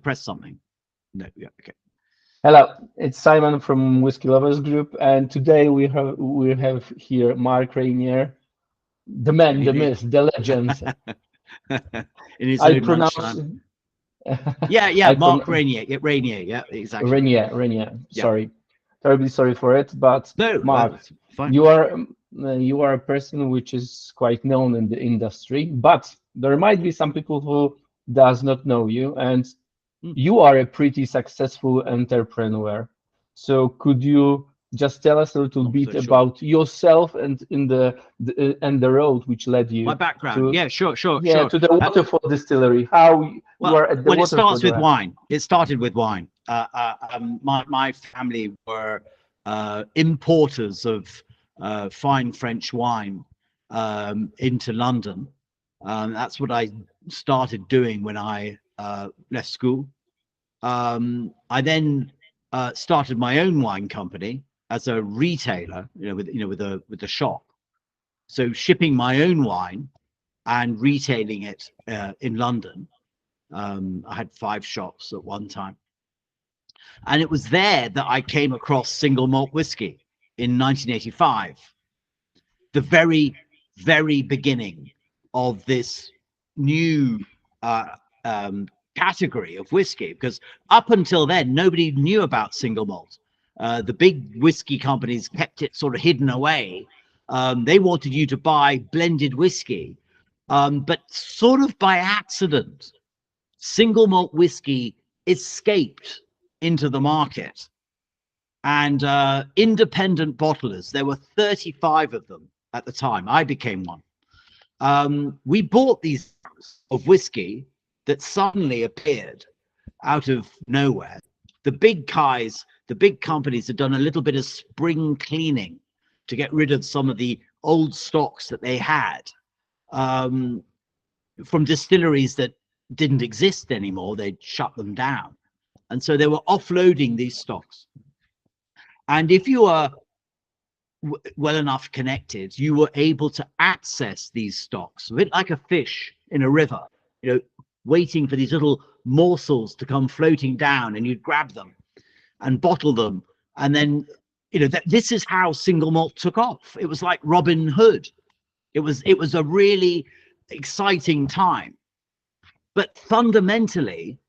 press something. No, yeah, okay. Hello, it's Simon from Whiskey Lovers Group, and today we have here Mark Reynier, the man, the Really? myth, the legend. In his I own pronounce lunchtime. Yeah, yeah, I Mark pronounce Reynier. Yeah, Reynier. Yeah, exactly. Reynier. Yeah. Sorry, terribly sorry for it, but No, Mark, it's fine. you are a person which is quite known in the industry, but there might be some people who does not know you, and Mm. you are a pretty successful entrepreneur. So could you just tell us a little Not bit so sure. about yourself and and the road which led My you background. to Yeah, sure, sure, yeah sure. to the Waterford distillery? How you Well, are at the well, it Waterford starts with lab? wine. It started with wine. My family were importers of fine French wine into London. That's what I started doing when I left school. I then started my own wine company as a retailer, with a shop. So shipping my own wine and retailing it in London. I had 5 shops at one time. And it was there that I came across single malt whiskey in 1985, the very, very beginning of this new uh, um, category of whiskey, because up until then, nobody knew about single malt. The big whiskey companies kept it sort of hidden away. They wanted you to buy blended whiskey, but sort of by accident, single malt whiskey escaped into the market. And independent bottlers, there were 35 of them at the time. I became one. We bought these of whiskey that suddenly appeared out of nowhere. The big guys, the big companies had done a little bit of spring cleaning to get rid of some of the old stocks that they had from distilleries that didn't exist anymore. They'd shut them down. And so they were offloading these stocks. And if you are well enough connected, you were able to access these stocks, a bit like a fish in a river, waiting for these little morsels to come floating down, and you'd grab them and bottle them. And then, this is how single malt took off. It was like Robin Hood. It was a really exciting time. But fundamentally,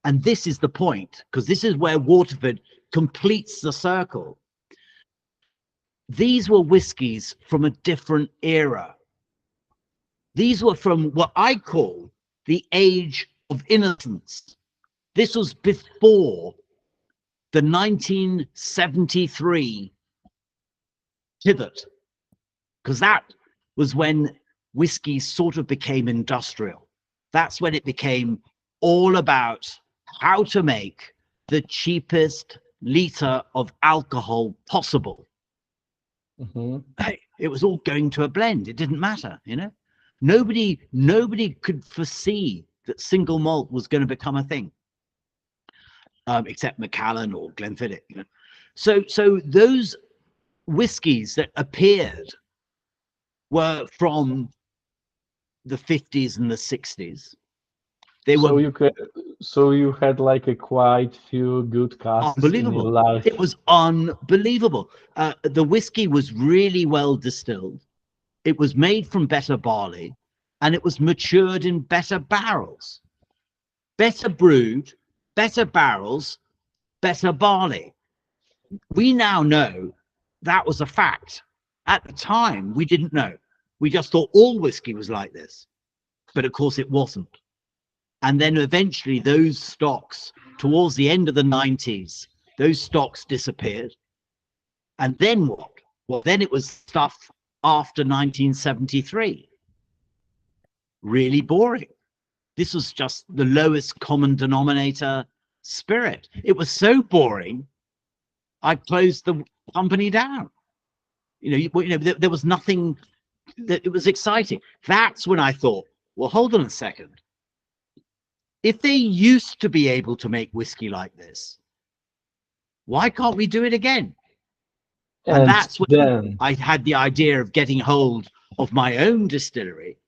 and this is the point, because this is where Waterford completes the circle. These were whiskies from a different era. These were from what I call the age of innocence. This was before the 1973 pivot, because that was when whiskey sort of became industrial. That's when it became all about how to make the cheapest liter of alcohol possible. It was all going to a blend. It didn't matter, Nobody could foresee that single malt was going to become a thing, except Macallan or Glenfiddich. So those whiskies that appeared were from the 50s and the 60s. They So were you had like a quite few good casks in your unbelievable. life. It was unbelievable. The whiskey was really well distilled. It was made from better barley, and it was matured in better barrels. Better brewed, better barrels, better barley. We now know that was a fact. At the time, we didn't know. We just thought all whiskey was like this. But of course, it wasn't. And then eventually those stocks, towards the end of the 90s, those stocks disappeared. And then what? Well, then it was stuff after 1973. Really boring. This was just the lowest common denominator spirit. It was so boring, I closed the company down. There was nothing that it was exciting. That's when I thought, well, hold on a second. If they used to be able to make whiskey like this, why can't we do it again? And And that's when then I had the idea of getting hold of my own distillery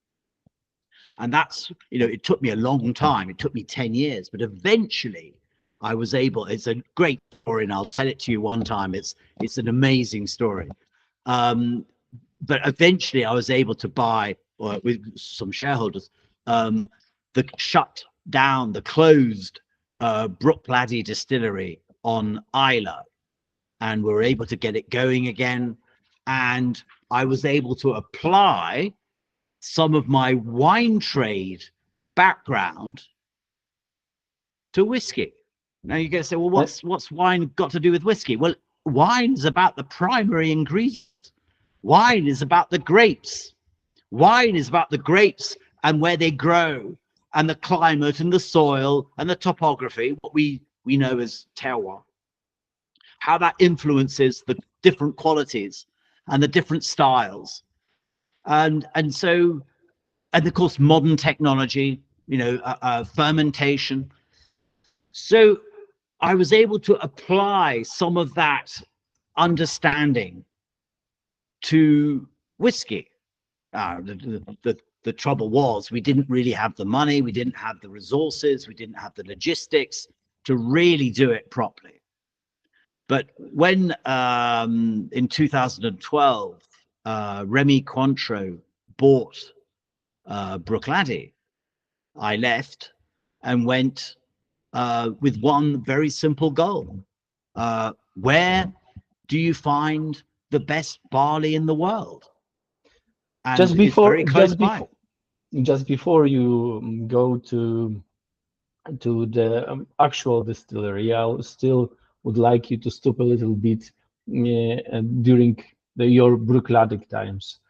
And that's, it took me a long time. It took me 10 years, but eventually I was able. It's a great story, and I'll tell it to you one time. It's an amazing story. But eventually I was able to buy, or with some shareholders, the closed Bruichladdich distillery on Islay, and we were able to get it going again. And I was able to apply some of my wine trade background to whiskey. Now you're going to say, well, what's wine got to do with whiskey? Well, wine is about the primary ingredients. Wine is about the grapes. Wine is about the grapes and where they grow, and the climate and the soil and the topography, what we know as terroir, how that influences the different qualities and the different styles. And of course, modern technology, fermentation. So I was able to apply some of that understanding to whiskey. The trouble was, we didn't really have the money, we didn't have the resources, we didn't have the logistics to really do it properly. But when in 2012, Remy Cointreau bought Bruichladdich, I left and went with one very simple goal. Where do you find the best barley in the world? And just before you go to the actual distillery, I still would like you to stop a little bit during your Bruichladdich times.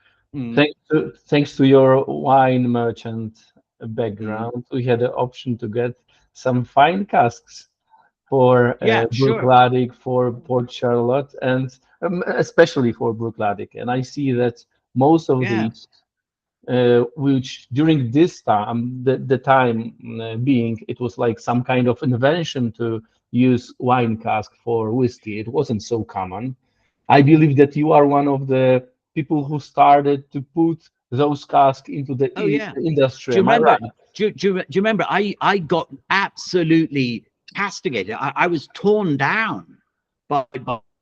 Thanks to your wine merchant background, we had the option to get some fine casks for Bruichladdich, for Port Charlotte, and especially for Bruichladdich. And I see that most of these, which during this time, the time being, it was like some kind of invention to use wine cask for whiskey. It wasn't so common. I believe that you are one of the people who started to put those casks into the industry. Do you remember? Do you remember? I got absolutely castigated. I was torn down by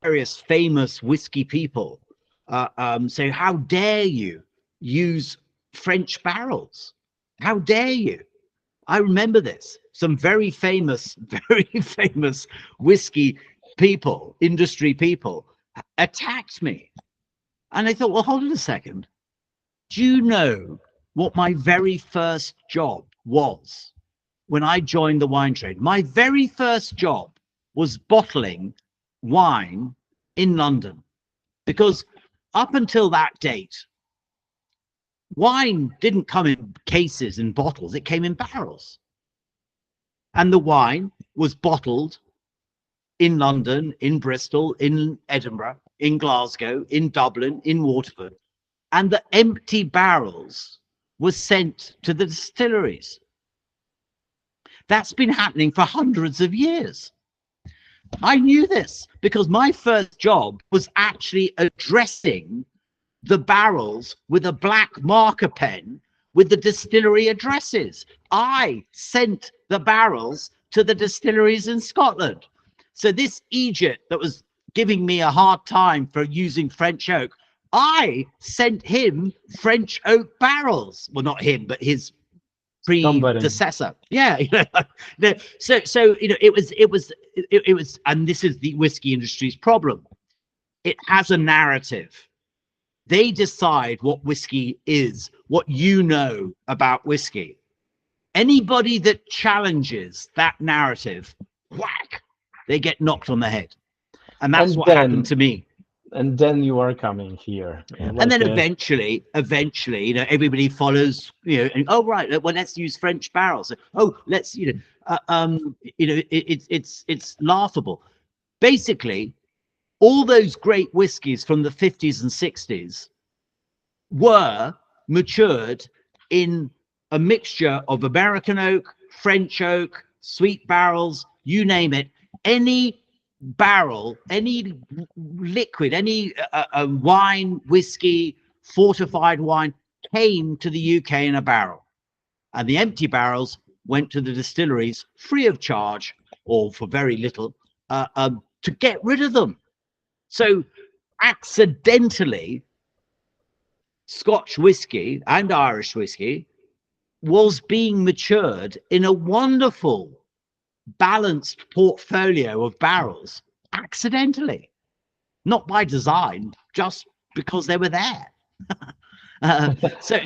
various famous whiskey people. So how dare you use French barrels? How dare you? I remember this. Some very famous whiskey people, industry people, attacked me. And I thought, well, hold on a second. Do you know what my very first job was when I joined the wine trade? My very first job was bottling wine in London, because up until that date, wine didn't come in cases and bottles, it came in barrels. And the wine was bottled in London, in Bristol, in Edinburgh, in Glasgow, in Dublin, in Waterford. And the empty barrels were sent to the distilleries. That's been happening for hundreds of years. I knew this because my first job was actually addressing the barrels with a black marker pen with the distillery addresses. I sent the barrels to the distilleries in Scotland. So this Egypt that was giving me a hard time for using French oak, I sent him French oak barrels. Well, not him, but his predecessor. Yeah. So it was, and this is the whiskey industry's problem. It has a narrative. They decide what whiskey is, what you know about whiskey. Anybody that challenges that narrative, whack, they get knocked on the head. And that's what happened to me. And then you are coming here. And then eventually, everybody follows, and, oh, right, well, let's use French barrels. Oh, let's, it's laughable. Basically, all those great whiskies from the 50s and 60s were matured in a mixture of American oak, French oak, sweet barrels, you name it. Any barrel, any liquid, any wine, whiskey, fortified wine came to the UK in a barrel. and the empty barrels went to the distilleries free of charge or for very little to get rid of them. So accidentally, Scotch whiskey and Irish whiskey was being matured in a wonderful, balanced portfolio of barrels accidentally, not by design, just because they were there. So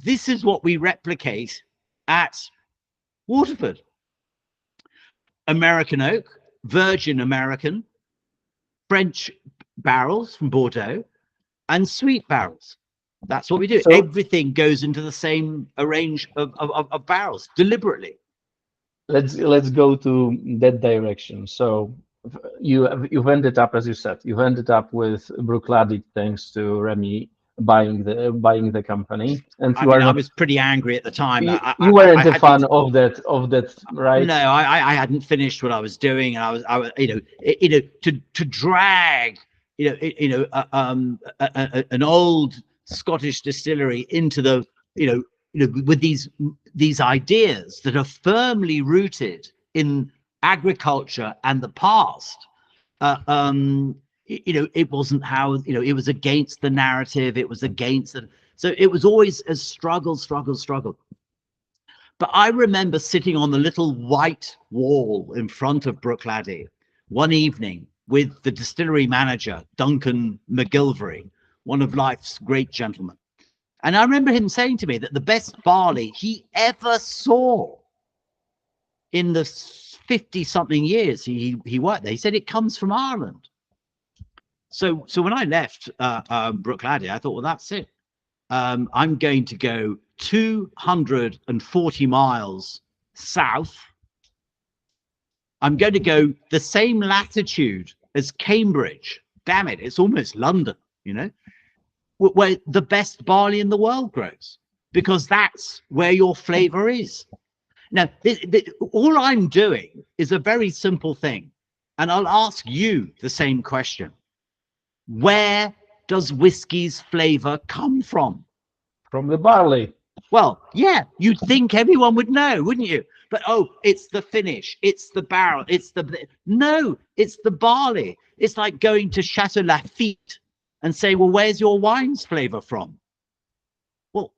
this is what we replicate at Waterford. American oak, virgin American, French barrels from Bordeaux, and sweet barrels. That's what we do. So everything goes into the same range of barrels deliberately. Let's go to that direction. So you've ended up, as you said, you've ended up with Bruichladdich thanks to Remy buying the company. And I was pretty angry at the time. You weren't a fan of that, right? No, I hadn't finished what I was doing, and I was to drag an old Scottish distillery into the with these ideas that are firmly rooted in agriculture and the past. It wasn't how, it was against the narrative. It was against it. So it was always a struggle. But I remember sitting on the little white wall in front of Bruichladdich one evening with the distillery manager, Duncan McGilvery, one of life's great gentlemen. And I remember him saying to me that the best barley he ever saw in the 50-something years he worked there, he said it comes from Ireland. So when I left Bruichladdich, I thought, well, that's it. I'm going to go 240 miles south. I'm going to go the same latitude as Cambridge. Damn it, it's almost London, where the best barley in the world grows, because that's where your flavor is. Now, all I'm doing is a very simple thing, and I'll ask you the same question. Where does whiskey's flavor come from? From the barley. Well, yeah, you'd think everyone would know, wouldn't you? But it's the finish, it's the barrel, no, it's the barley. It's like going to Chateau Lafite and say, well, where's your wine's flavor from? Well,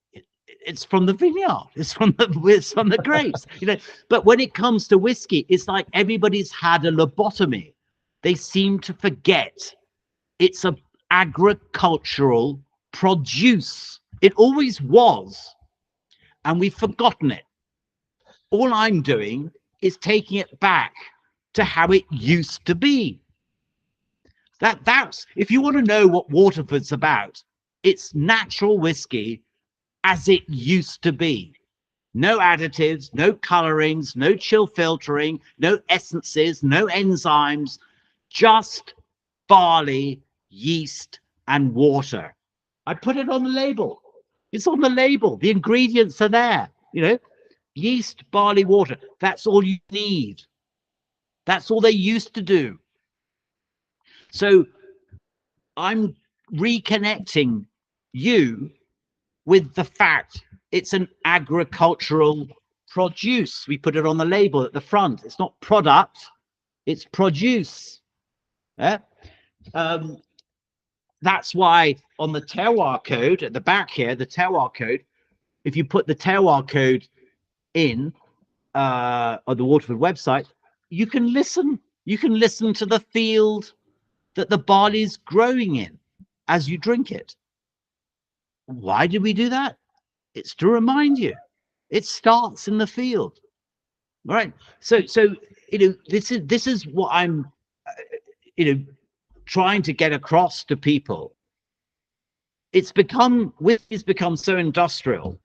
it's from the vineyard. It's from the grapes. But when it comes to whiskey, it's like everybody's had a lobotomy. They seem to forget it's an agricultural produce. It always was, and we've forgotten it. All I'm doing is taking it back to how it used to be. That's if you want to know what Waterford's about, it's natural whiskey as it used to be. No additives, no colorings, no chill filtering, no essences, no enzymes, just barley, yeast, and water. I put it on the label. It's on the label. The ingredients are there. Yeast, barley, water. That's all you need. That's all they used to do. So I'm reconnecting you with the fact it's an agricultural produce. We put it on the label at the front. It's not product, it's produce. Yeah? That's why on the terroir code at the back here, the terroir code, if you put the terroir code in on the Waterford website, you can listen to the field that the barley's growing in as you drink it. Why did we do that? It's to remind you it starts in the field. All right. So this is what I'm trying to get across to people. Whiskey's become so industrial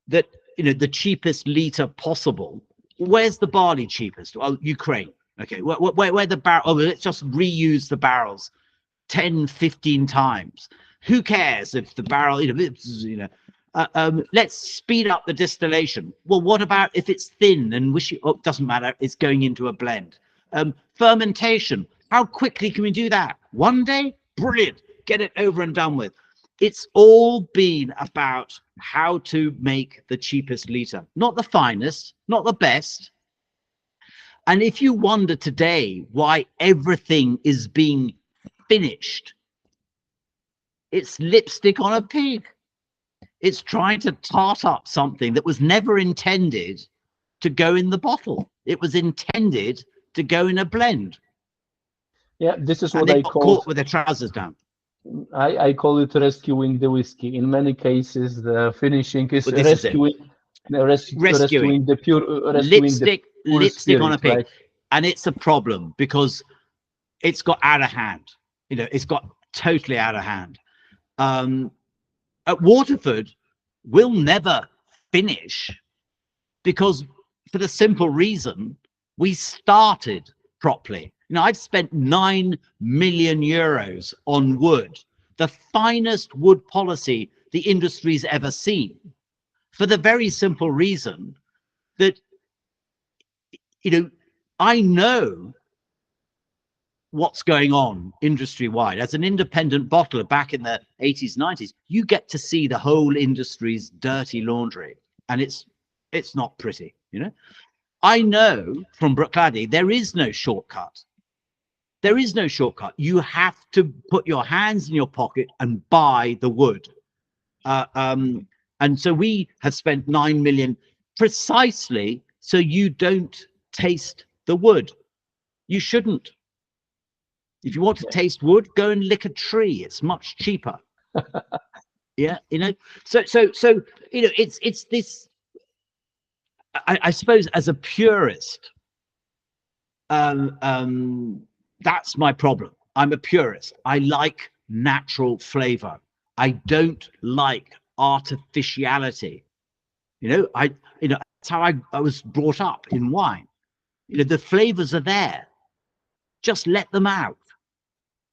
that the cheapest liter possible. Where's the barley cheapest? Well, Ukraine. Okay, where the barrel? Oh, let's just reuse the barrels 10, 15 times. Who cares if the barrel? Let's speed up the distillation. Well, what about if it's thin and doesn't matter. It's going into a blend. Fermentation. How quickly can we do that? One day? Brilliant. Get it over and done with. It's all been about how to make the cheapest liter, not the finest, not the best. And if you wonder today why everything is being finished, it's lipstick on a pig. It's trying to tart up something that was never intended to go in the bottle. It was intended to go in a blend. Yeah, this is And what they I got call caught with their trousers down. I call it rescuing the whiskey. In many cases, the finishing is But this is it. Rescuing. rescuing the pure Lipstick on a spirit, pig. right? And it's a problem because it's got out of hand. You know, it's got totally out of hand. At Waterford, we'll never finish because for the simple reason we started properly. You know, I've spent 9 million euros on wood, the finest wood policy the industry's ever seen, for the very simple reason that, you know, I know what's going on industry wide. As an independent bottler back in the 80s, 90s, you get to see the whole industry's dirty laundry, and it's not pretty, you know. I know from Bruichladdich there is no shortcut. There is no shortcut. You have to put your hands in your pocket and buy the wood. And so we have spent 9 million precisely so you don't taste the wood. You shouldn't. If you want to taste wood, go and lick a tree. It's much cheaper. Yeah, you know. So you know, it's this. I suppose as a purist, that's my problem. I'm a purist. I like natural flavor. I don't like artificiality. You know, that's how I was brought up in wine. You know, the flavors are there. Just let them out.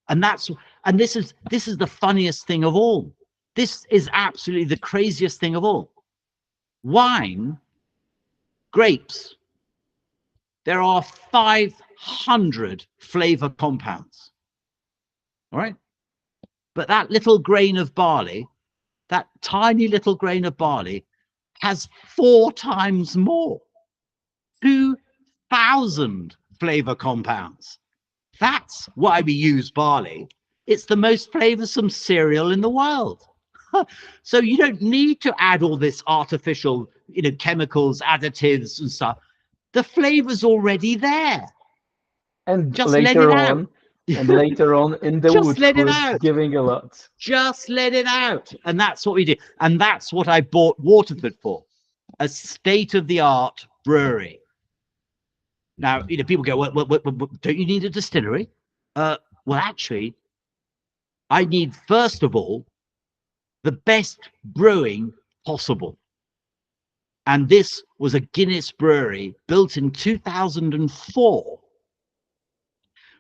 And this is the funniest thing of all. This is absolutely the craziest thing of all. Wine, grapes, there are 500 flavor compounds. All right. But that little grain of barley, that tiny little grain of barley, has 4 times more, 2,000 flavor compounds. That's why we use barley. It's the most flavorsome cereal in the world. So you don't need to add all this artificial, you know, chemicals, additives and stuff. The flavor's already there. And Just let it out. And later on in the Just let it wood, out. giving a lot. Just let it out. And that's what we do. And that's what I bought Waterford for, a state-of-the-art brewery. Now, you know, people go, well, don't you need a distillery? Well, actually, I need, first of all, the best brewing possible. And this was a Guinness brewery built in 2004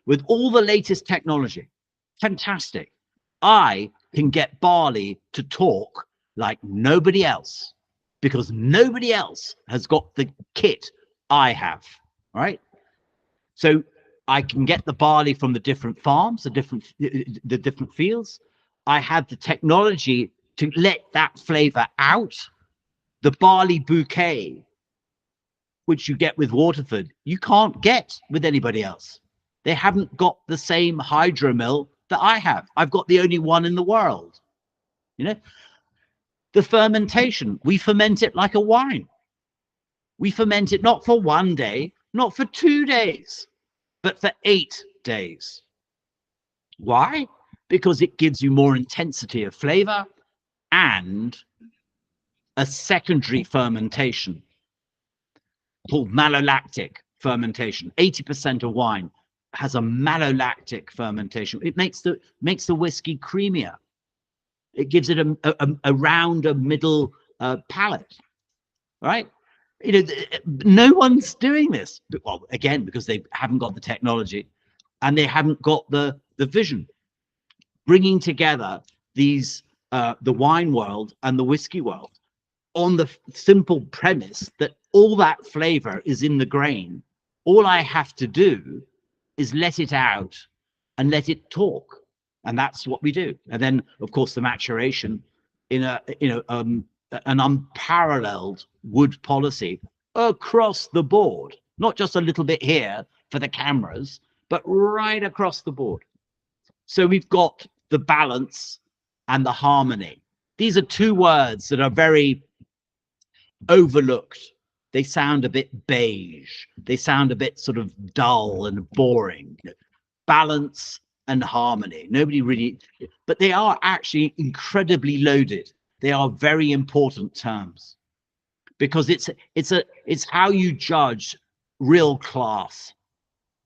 with all the latest technology. Fantastic. I can get barley to talk like nobody else because nobody else has got the kit I have. All right. So I can get the barley from the different farms, the different fields. I have the technology to let that flavor out. The barley bouquet, which you get with Waterford, you can't get with anybody else. They haven't got the same hydro mill that I have. I've got the only one in the world. You know, the fermentation, we ferment it like a wine. We ferment it not for 1 day, not for 2 days, but for 8 days. Why? Because it gives you more intensity of flavor and a secondary fermentation called malolactic fermentation. 80% of wine has a malolactic fermentation. It makes the whiskey creamier. It gives it a rounder middle palate, right? You know, no one's doing this. Well, again, because they haven't got the technology and they haven't got the vision. Bringing together these the wine world and the whiskey world on the simple premise that all that flavor is in the grain. All I have to do is let it out and let it talk. And that's what we do. And then, of course, the maturation in an unparalleled wood policy across the board, not just a little bit here for the cameras, but right across the board. So we've got the balance and the harmony. These are two words that are very overlooked. They sound a bit beige. They sound a bit sort of dull and boring. Balance and harmony. Nobody really, but they are actually incredibly loaded. They are very important terms because it's how you judge real class,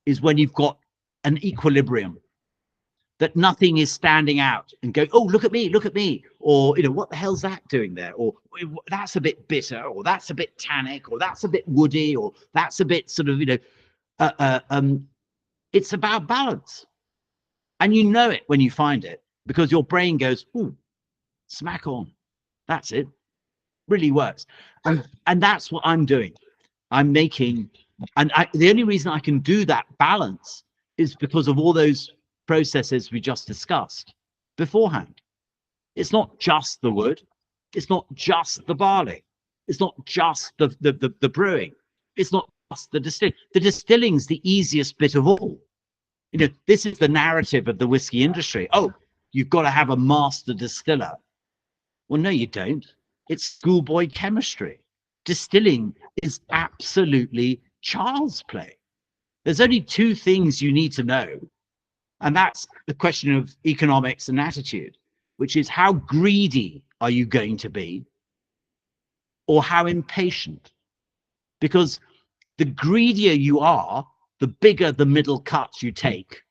is when you've got an equilibrium, that nothing is standing out and go, oh, look at me, or what the hell's that doing there, or that's a bit bitter, or that's a bit tannic, or that's a bit woody, or that's a bit sort of it's about balance. And you know it when you find it, because your brain goes, ooh, smack on. That's it. Really works. And that's what I'm doing. I'm making, and the only reason I can do that balance is because of all those processes we just discussed beforehand. It's not just the wood. It's not just the barley. It's not just the brewing. It's not just the distilling. The distilling's the easiest bit of all. This is the narrative of the whiskey industry. Oh, you've got to have a master distiller. Well, no, you don't. It's schoolboy chemistry. Distilling is absolutely child's play. There's only two things you need to know, and that's the question of economics and attitude, which is how greedy are you going to be, or how impatient? Because the greedier you are, the bigger the middle cut you take,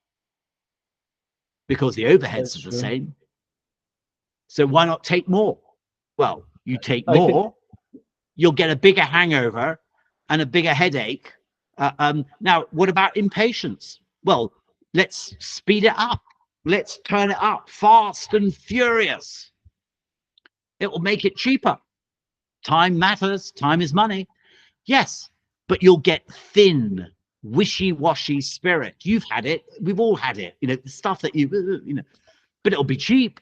because the overheads are the same. So why not take more? Well, you take more, you'll get a bigger hangover and a bigger headache. Now, what about impatience? Well, let's speed it up. Let's turn it up fast and furious. It will make it cheaper. Time matters. Time is money. Yes, but you'll get thin, wishy-washy spirit. You've had it. We've all had it. The stuff that but it'll be cheap.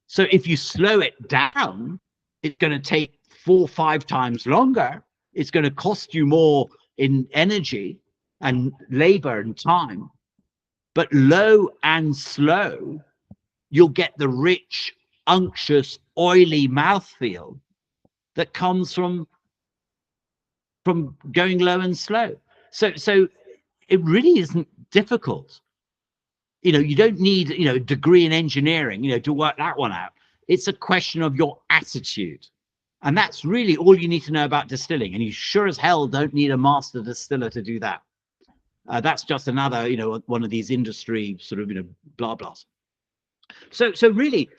So if you slow it down, it's going to take 4 or 5 times longer. It's going to cost you more in energy and labor and time. But low and slow, you'll get the rich, unctuous, oily mouthfeel that comes from going low and slow. So it really isn't difficult. You don't need a degree in engineering to work that one out. It's a question of your attitude, and that's really all you need to know about distilling. And you sure as hell don't need a master distiller to do that. That's just another one of these industry sort of blah blahs. So really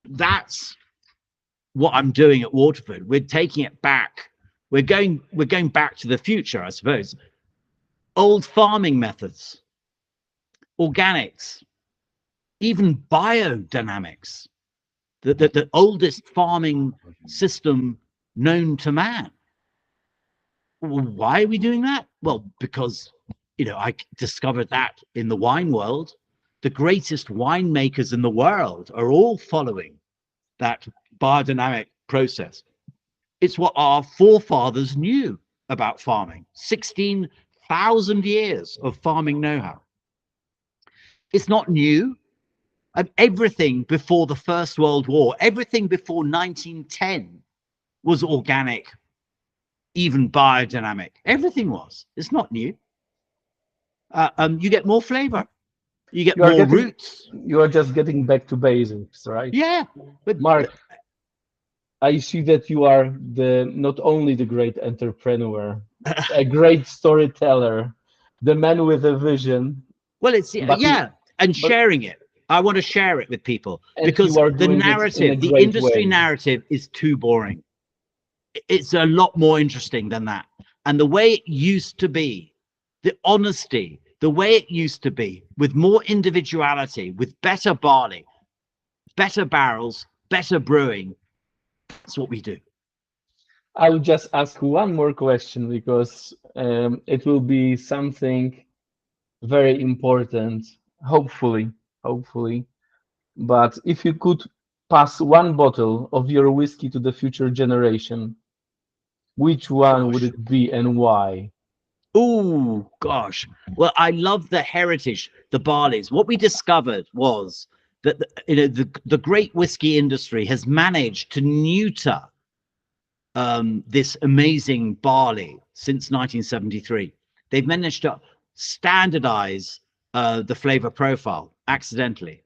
that's what I'm doing at Waterford. We're taking it back. We're going back to the future, I suppose. Old farming methods, organics, even biodynamics, the oldest farming system known to man. Well, why are we doing that? Well, because I discovered that in the wine world, the greatest winemakers in the world are all following that biodynamic process. It's what our forefathers knew about farming. 16,000 years of farming know-how. It's not new. Everything before the First World War, everything before 1910 was organic, even biodynamic. Everything was. It's not new. You get more flavor. You get more roots. You are just getting back to basics, right? Yeah. But Mark, I see that you are not only the great entrepreneur, a great storyteller, the man with a vision. Well, it's and sharing it. I want to share it with people, because the narrative, the industry narrative, is too boring. It's a lot more interesting than that. And the way it used to be, the honesty, the way it used to be, with more individuality, with better barley, better barrels, better brewing, that's what we do. I will just ask one more question, because it will be something very important. Hopefully. But if you could pass one bottle of your whiskey to the future generation, which one would Gosh. it be and why? Oh gosh. Well, I love the heritage, the barleys. What we discovered was that the great whiskey industry has managed to neuter this amazing barley since 1973. They've managed to standardize the flavor profile accidentally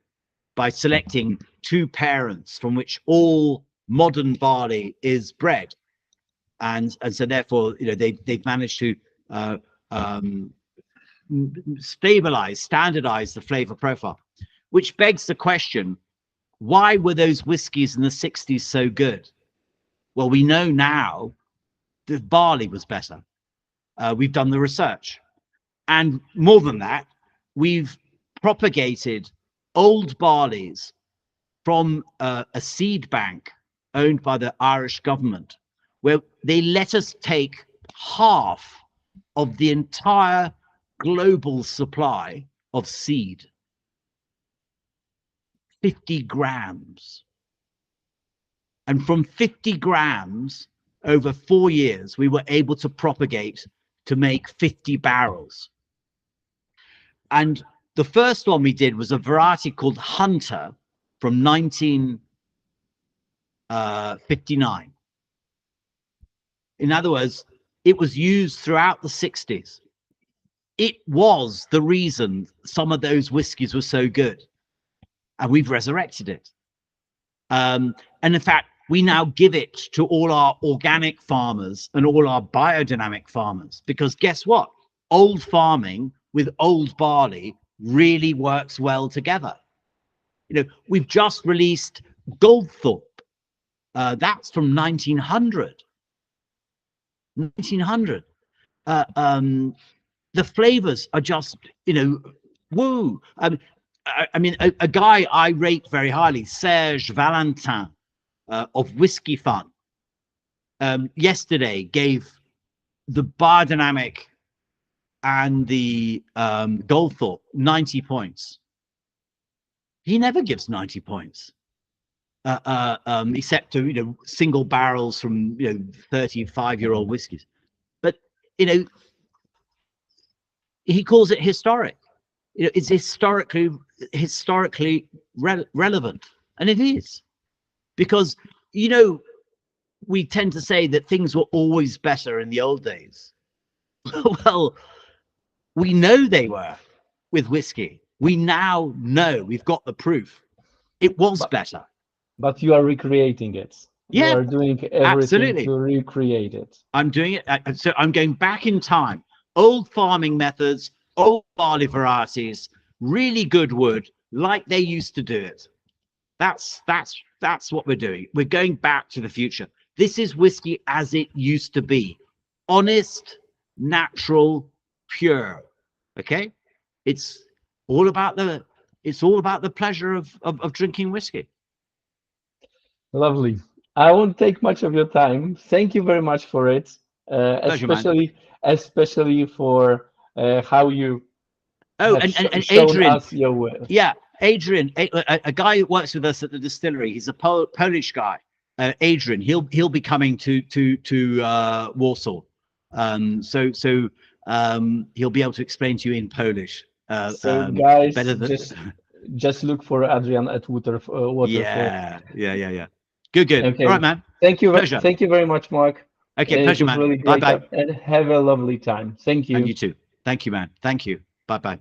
by selecting two parents from which all modern barley is bred, and so therefore they've managed to uh, um, standardize the flavor profile, which begs the question: why were those whiskies in the 60s so good? Well, we know now the barley was better. We've done the research, and more than that, we've propagated old barleys from a seed bank owned by the Irish government, where they let us take half of the entire global supply of seed, 50 grams. And from 50 grams over 4 years, we were able to propagate to make 50 barrels. And the first one we did was a variety called Hunter from 1959. In other words, it was used throughout the 60s. It was the reason some of those whiskies were so good. And we've resurrected it. And in fact, we now give it to all our organic farmers and all our biodynamic farmers, because guess what? Old farming with old barley really works well together. We've just released Goldthorpe. That's from 1900. The flavors are just, woo. I mean, a guy I rate very highly, Serge Valentin of Whiskey Fun, yesterday gave the biodynamic and the Goldthorpe 90 points. He never gives 90 points, except to single barrels from 35-year-old whiskies. But he calls it historic. It's historically relevant, and it is, because we tend to say that things were always better in the old days. Well, we know they were with whiskey. We now know, we've got the proof. It was better. But you are recreating it. Yeah, you are doing everything absolutely to recreate it. I'm doing it. So I'm going back in time. Old farming methods, old barley varieties, really good wood, like they used to do it. That's what we're doing. We're going back to the future. This is whiskey as it used to be. Honest, natural, pure. Okay? It's all about the pleasure of drinking whiskey. Lovely. I won't take much of your time. Thank you very much for it. Pleasure, especially for how you and shown Adrian, us your way. Yeah, Adrian, a guy who works with us at the distillery. He's a Polish guy. Adrian, he'll be coming to Warsaw. So he'll be able to explain to you in Polish. So guys, better than... just look for Adrian at Waterford. Yeah. Good. Okay. All right, man. Thank you. Pleasure. Thank you very much, Mark. Okay, pleasure, man. Really Bye. And have a lovely time. Thank you. And you too. Thank you, man. Thank you. Bye.